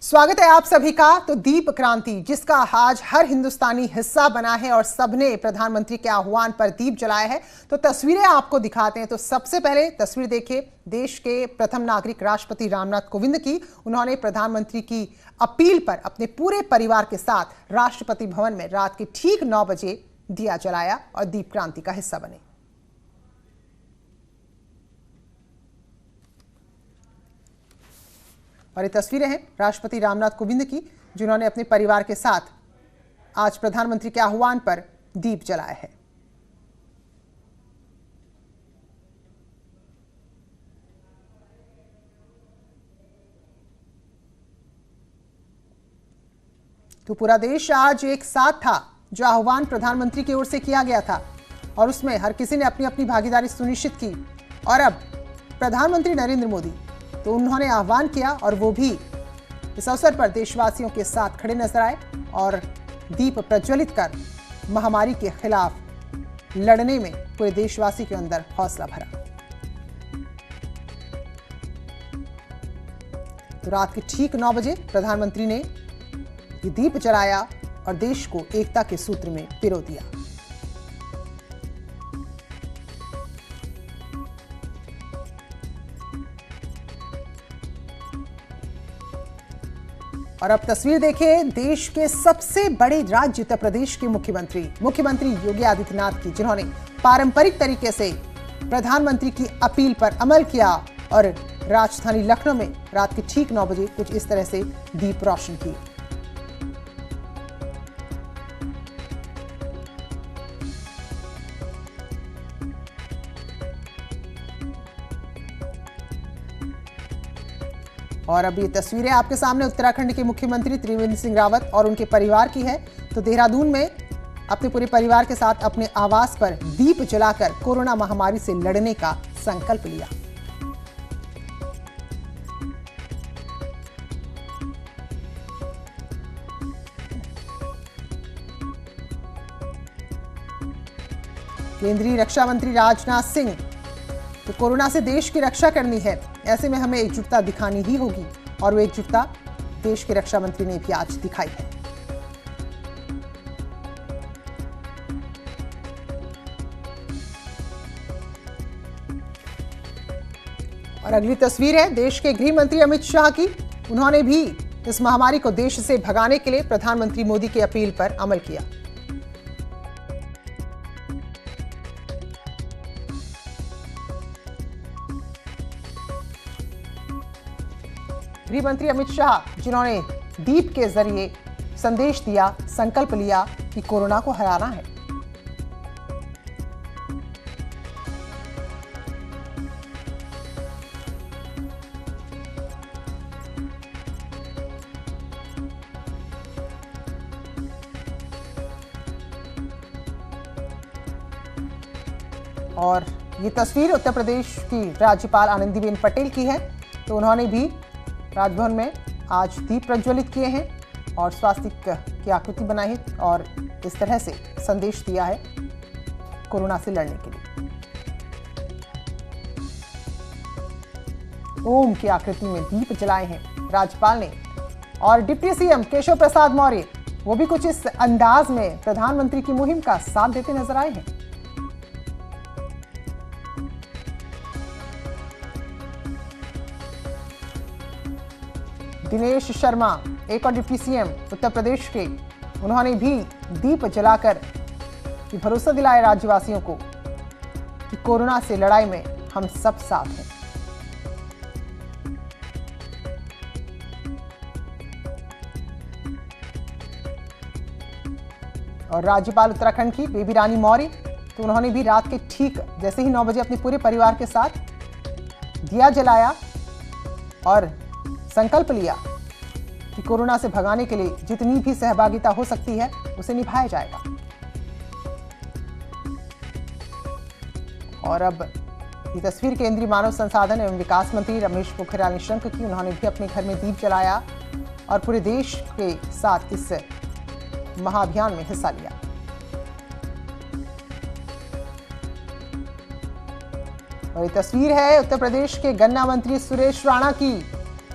स्वागत है आप सभी का। तो दीप क्रांति जिसका आज हर हिंदुस्तानी हिस्सा बना है और सबने प्रधानमंत्री के आह्वान पर दीप जलाए हैं। तो तस्वीरें आपको दिखाते हैं। तो सबसे पहले तस्वीर देखिए देश के प्रथम नागरिक राष्ट्रपति रामनाथ कोविंद की। उन्होंने प्रधानमंत्री की अपील पर अपने पूरे परिवार के साथ राष्ट्रपति भवन में रात के ठीक 9 बजे दिया जलाया और दीप क्रांति का हिस्सा बने। और ये तस्वीरें हैं राष्ट्रपति रामनाथ कोविंद की, जिन्होंने अपने परिवार के साथ आज प्रधानमंत्री के आह्वान पर दीप जलाया है। तो पूरा देश आज एक साथ था, जो आह्वान प्रधानमंत्री की ओर से किया गया था और उसमें हर किसी ने अपनी अपनी भागीदारी सुनिश्चित की। और अब प्रधानमंत्री नरेंद्र मोदी तो उन्होंने आह्वान किया और वो भी इस अवसर पर देशवासियों के साथ खड़े नजर आए और दीप प्रज्वलित कर महामारी के खिलाफ लड़ने में पूरे देशवासी के अंदर हौसला भरा। तो रात के ठीक 9 बजे प्रधानमंत्री ने ये दीप जलाया और देश को एकता के सूत्र में पिरो दिया। और अब तस्वीर देखें देश के सबसे बड़े राज्य उत्तर प्रदेश के मुख्यमंत्री योगी आदित्यनाथ की, जिन्होंने पारंपरिक तरीके से प्रधानमंत्री की अपील पर अमल किया और राजधानी लखनऊ में रात के ठीक 9 बजे कुछ इस तरह से दीप रोशन की। और अब ये तस्वीरें आपके सामने उत्तराखंड के मुख्यमंत्री त्रिवेंद्र सिंह रावत और उनके परिवार की है। तो देहरादून में अपने पूरे परिवार के साथ अपने आवास पर दीप जलाकर कोरोना महामारी से लड़ने का संकल्प लिया। केंद्रीय रक्षा मंत्री राजनाथ सिंह तो कोरोना से देश की रक्षा करनी है, ऐसे में हमें एकजुटता दिखानी ही होगी और वो एकजुटता देश के रक्षा मंत्री ने भी आज दिखाई है। और अगली तस्वीर है देश के गृह मंत्री अमित शाह की। उन्होंने भी इस महामारी को देश से भगाने के लिए प्रधानमंत्री मोदी की अपील पर अमल किया। गृह मंत्री अमित शाह, जिन्होंने दीप के जरिए संदेश दिया, संकल्प लिया कि कोरोना को हराना है। और ये तस्वीर उत्तर प्रदेश की राज्यपाल आनंदीबेन पटेल की है। तो उन्होंने भी राजभवन में आज दीप प्रज्वलित किए हैं और स्वास्तिक की आकृति बनाई है और इस तरह से संदेश दिया है कोरोना से लड़ने के लिए। ओम की आकृति में दीप जलाए हैं राज्यपाल ने। और डिप्टी सीएम केशव प्रसाद मौर्य वो भी कुछ इस अंदाज में प्रधानमंत्री की मुहिम का साथ देते नजर आए हैं। दिनेश शर्मा, एक और डिप्टी सीएम उत्तर प्रदेश के, उन्होंने भी दीप जलाकर भरोसा दिलाया राज्यवासियों को कि कोरोना से लड़ाई में हम सब साथ हैं। और राज्यपाल उत्तराखंड की बेबी रानी मौर्य, तो उन्होंने भी रात के ठीक जैसे ही 9 बजे अपने पूरे परिवार के साथ दिया जलाया और संकल्प लिया कि कोरोना से भगाने के लिए जितनी भी सहभागिता हो सकती है उसे निभाया जाएगा। और अब ये तस्वीर केंद्रीय मानव संसाधन एवं विकास मंत्री रमेश पोखरियाल निशंक की। उन्होंने भी अपने घर में दीप जलाया और पूरे देश के साथ इस महाअभियान में हिस्सा लिया। और ये तस्वीर है उत्तर प्रदेश के गन्ना मंत्री सुरेश राणा की।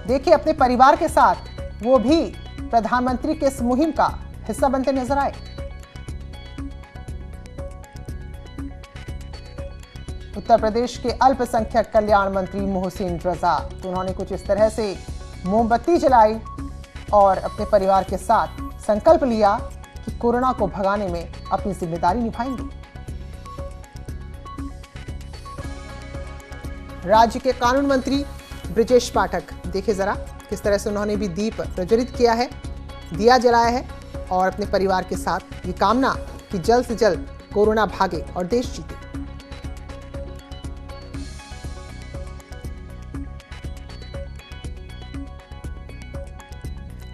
देखिए अपने परिवार के साथ वो भी प्रधानमंत्री के इस मुहिम का हिस्सा बनते नजर आए। उत्तर प्रदेश के अल्पसंख्यक कल्याण मंत्री मोहसिन रजा, तो उन्होंने कुछ इस तरह से मोमबत्ती जलाई और अपने परिवार के साथ संकल्प लिया कि कोरोना को भगाने में अपनी जिम्मेदारी निभाएंगे। राज्य के कानून मंत्री ब्रिजेश पाठक, देखिए जरा किस तरह से उन्होंने भी दीप प्रज्वलित किया है, दिया जलाया है और अपने परिवार के साथ ये कामना कि जल्द से जल्द कोरोना भागे और देश जीते।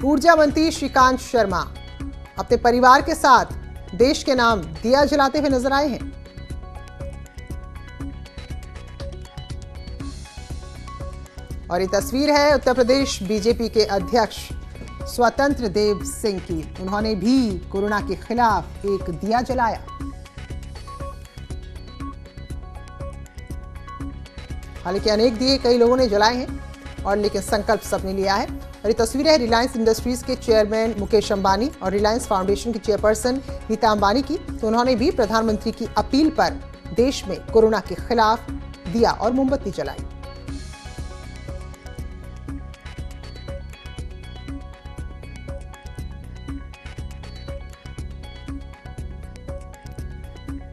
ऊर्जा मंत्री श्रीकांत शर्मा अपने परिवार के साथ देश के नाम दिया जलाते हुए नजर आए हैं। और ये तस्वीर है उत्तर प्रदेश बीजेपी के अध्यक्ष स्वतंत्र देव सिंह की। उन्होंने भी कोरोना के खिलाफ एक दिया जलाया। हालांकि अनेक दिए कई लोगों ने जलाए हैं और लेकिन संकल्प सबने लिया है। और ये तस्वीरें है रिलायंस इंडस्ट्रीज के चेयरमैन मुकेश अंबानी और रिलायंस फाउंडेशन की चेयरपर्सन नीता अंबानी की। तो उन्होंने भी प्रधानमंत्री की अपील पर देश में कोरोना के खिलाफ दिया और मोमबत्ती जलाई।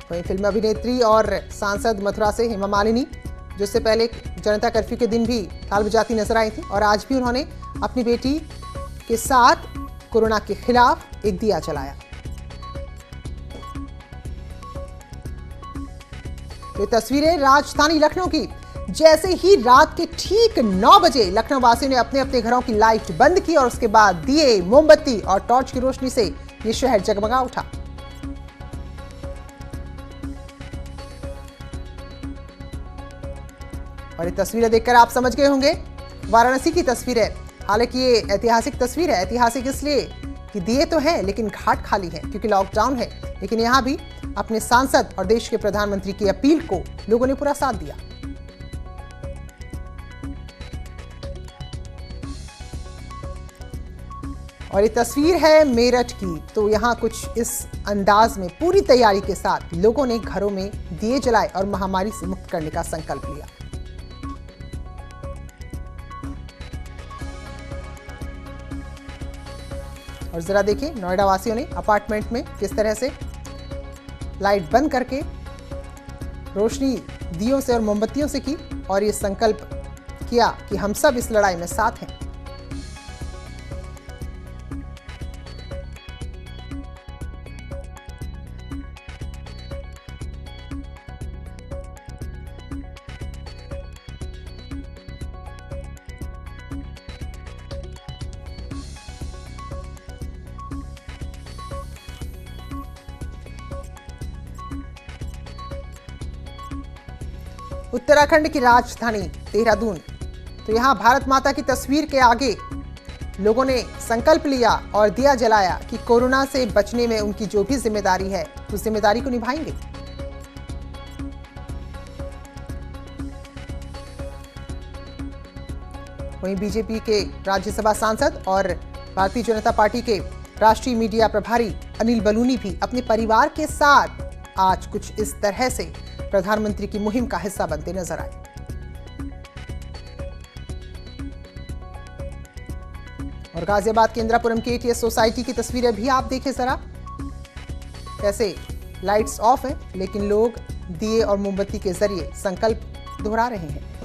वहीं फिल्म अभिनेत्री और सांसद मथुरा से हेमा मालिनी, जो इससे पहले जनता कर्फ्यू के दिन भी ताल बजाती नजर आई थी और आज भी उन्होंने अपनी बेटी के साथ कोरोना के खिलाफ एक दिया जलाया। ये तस्वीरें राजधानी लखनऊ की। जैसे ही रात के ठीक 9 बजे लखनऊ वासियों ने अपने अपने घरों की लाइट बंद की और उसके बाद दिए, मोमबत्ती और टॉर्च की रोशनी से ये शहर जगमगा उठा। और ये तस्वीरें देखकर आप समझ गए होंगे वाराणसी की तस्वीर है। हालांकि ये ऐतिहासिक तस्वीर है। ऐतिहासिक इसलिए कि दिए तो हैं लेकिन घाट खाली है क्योंकि लॉकडाउन है, लेकिन यहां भी अपने सांसद और देश के प्रधानमंत्री की अपील को लोगों ने पूरा साथ दिया। और ये तस्वीर है मेरठ की। तो यहां कुछ इस अंदाज में पूरी तैयारी के साथ लोगों ने घरों में दिए जलाए और महामारी से मुक्त करने का संकल्प लिया। और जरा देखिए नोएडा वासियों ने अपार्टमेंट में किस तरह से लाइट बंद करके रोशनी दियों से और मोमबत्तियों से की और ये संकल्प किया कि हम सब इस लड़ाई में साथ हैं। उत्तराखंड की राजधानी देहरादून, तो यहां भारत माता की तस्वीर के आगे लोगों ने संकल्प लिया और दिया जलाया कि कोरोना से बचने में उनकी जो भी जिम्मेदारी है उस जिम्मेदारी को निभाएंगे। वहीं बीजेपी के राज्यसभा सांसद और भारतीय जनता पार्टी के राष्ट्रीय मीडिया प्रभारी अनिल बलूनी भी अपने परिवार के साथ आज कुछ इस तरह से प्रधानमंत्री की मुहिम का हिस्सा बनते नजर आए। और गाजियाबाद के इंदिरापुरम की एटीएस सोसाइटी की तस्वीरें भी आप देखें जरा, कैसे लाइट्स ऑफ है लेकिन लोग दिए और मोमबत्ती के जरिए संकल्प दोहरा रहे हैं।